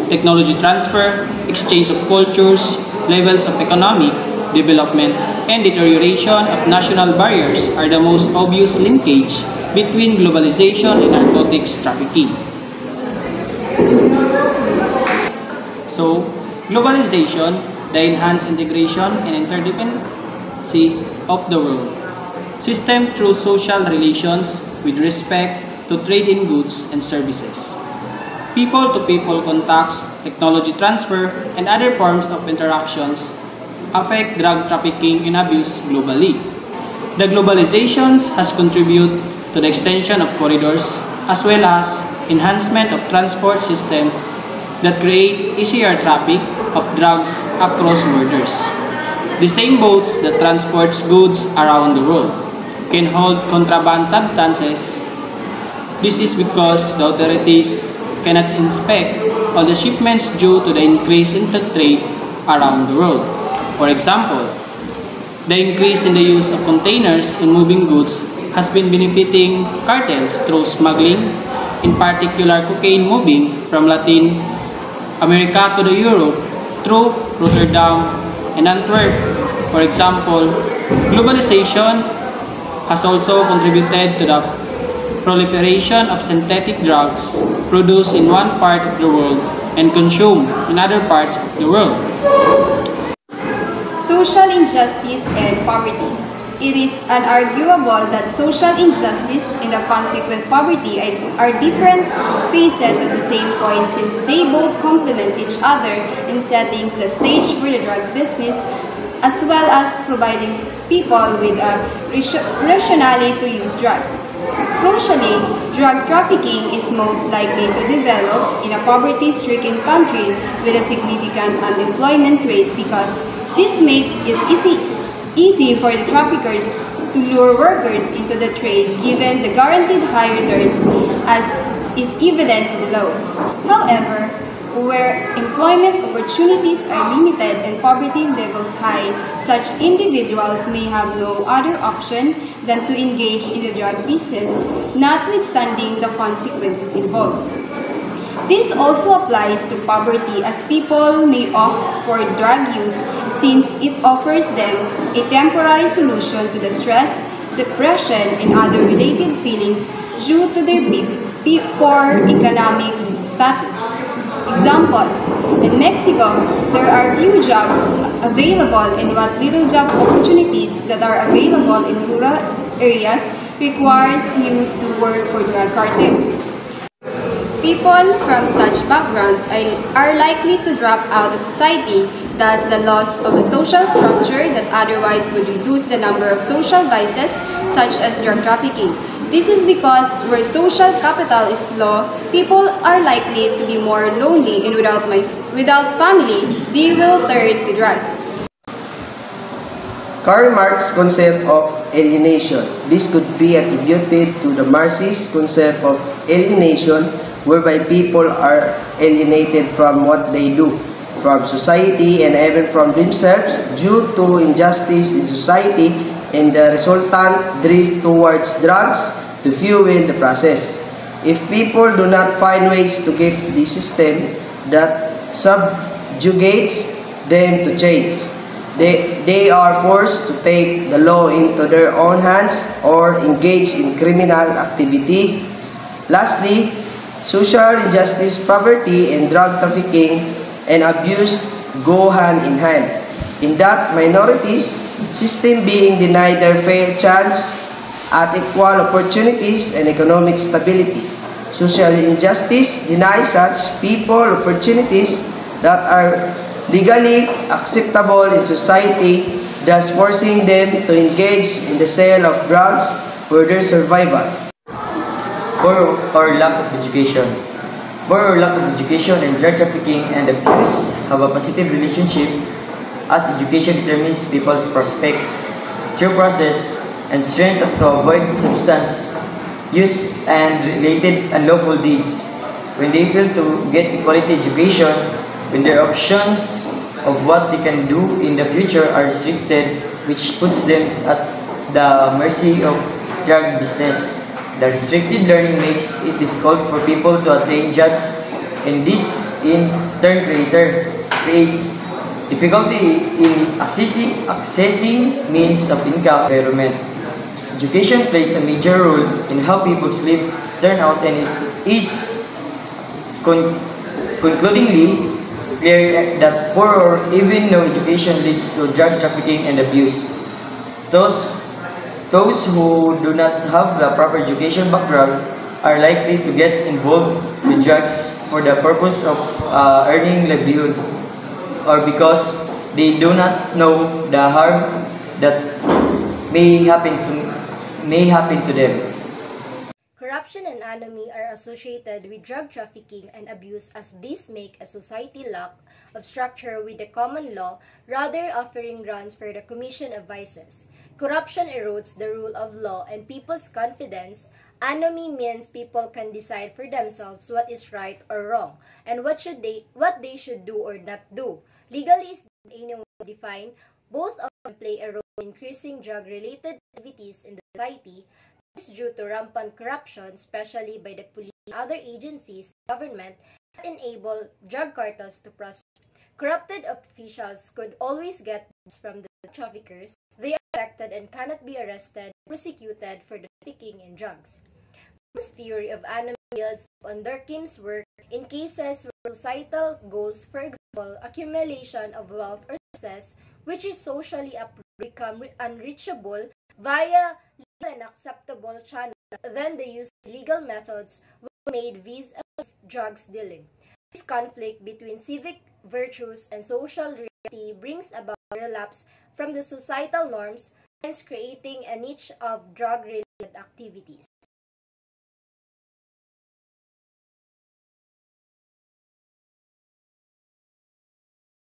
technology transfer, exchange of cultures, levels of economic development, and deterioration of national barriers are the most obvious linkage between globalization and narcotics trafficking. So, globalization, the enhanced integration and interdependency of the world, system through social relations with respect to trade in goods and services, people-to-people contacts, technology transfer, and other forms of interactions affect drug trafficking and abuse globally. The globalizations has contributed to the extension of corridors as well as enhancement of transport systems that create easier traffic of drugs across borders. The same boats that transports goods around the world can hold contraband substances. This is because the authorities cannot inspect all the shipments due to the increase in the trade around the world. For example, the increase in the use of containers in moving goods has been benefiting cartels through smuggling, in particular cocaine moving from Latin America to the Europe through Rotterdam and Antwerp. For example, globalization has also contributed to the proliferation of synthetic drugs produced in one part of the world and consumed in other parts of the world. Social injustice and poverty. It is unarguable that social injustice and the consequent poverty are different faces of the same coin, since they both complement each other in settings that stage for the drug business, as well as providing people with a rationale to use drugs. Crucially, drug trafficking is most likely to develop in a poverty-stricken country with a significant unemployment rate, because this makes it easy for the traffickers to lure workers into the trade given the guaranteed high returns, as is evidenced below. However, where employment opportunities are limited and poverty levels high, such individuals may have no other option than to engage in the drug business, notwithstanding the consequences involved. This also applies to poverty, as people may opt for drug use since it offers them a temporary solution to the stress, depression, and other related feelings due to their poor economic status. Example, in Mexico, there are few jobs available, and what little job opportunities that are available in rural areas requires you to work for drug cartels. People from such backgrounds are likely to drop out of society, thus the loss of a social structure that otherwise would reduce the number of social vices such as drug trafficking. This is because where social capital is low, people are likely to be more lonely, and without family, they will turn to drugs. Karl Marx's concept of alienation. This could be attributed to the Marxist concept of alienation, whereby people are alienated from what they do, from society, and even from themselves due to injustice in society and the resultant drift towards drugs to fuel the process. If people do not find ways to keep the system that subjugates them to change, they are forced to take the law into their own hands or engage in criminal activity. Lastly, social injustice, poverty, and drug trafficking and abuse go hand in hand, in that minorities system being denied their fair chance at equal opportunities and economic stability. Social injustice denies such people opportunities that are legally acceptable in society, thus forcing them to engage in the sale of drugs for their survival. Poor or lack of education. Poor or lack of education and drug trafficking and abuse have a positive relationship, as education determines people's prospects, due process, and strength to avoid substance use and related unlawful deeds. When they fail to get equality education, when their options of what they can do in the future are restricted, which puts them at the mercy of drug business. The restricted learning makes it difficult for people to attain jobs and this in turn creates difficulty in accessing means of income environment. Education plays a major role in how people's live turn out, and it is concludingly clear that poor or even no education leads to drug trafficking and abuse. Those who do not have the proper education background are likely to get involved with drugs for the purpose of earning livelihood, or because they do not know the harm that may happen to them. Corruption and anomie are associated with drug trafficking and abuse, as these make a society lack of structure with the common law, rather offering grounds for the commission of vices. Corruption erodes the rule of law and people's confidence. Anomie means people can decide for themselves what is right or wrong, and what they should do or not do. Legally, anyone define, both of them play a role in increasing drug-related activities in the society. This is due to rampant corruption, especially by the police and other agencies of government that enable drug cartels to prosper. Corrupted officials could always get goods from the traffickers. They are elected and cannot be arrested or prosecuted for the trafficking in drugs. This theory of anomie builds on Durkheim's work in cases where societal goals, for example, accumulation of wealth or success, which is socially become unreachable via legal and acceptable channels, then the use of legal methods were made vis-a-vis drugs dealing. This conflict between civic virtues and social reality brings about a relapse from the societal norms, hence creating a niche of drug-related activities.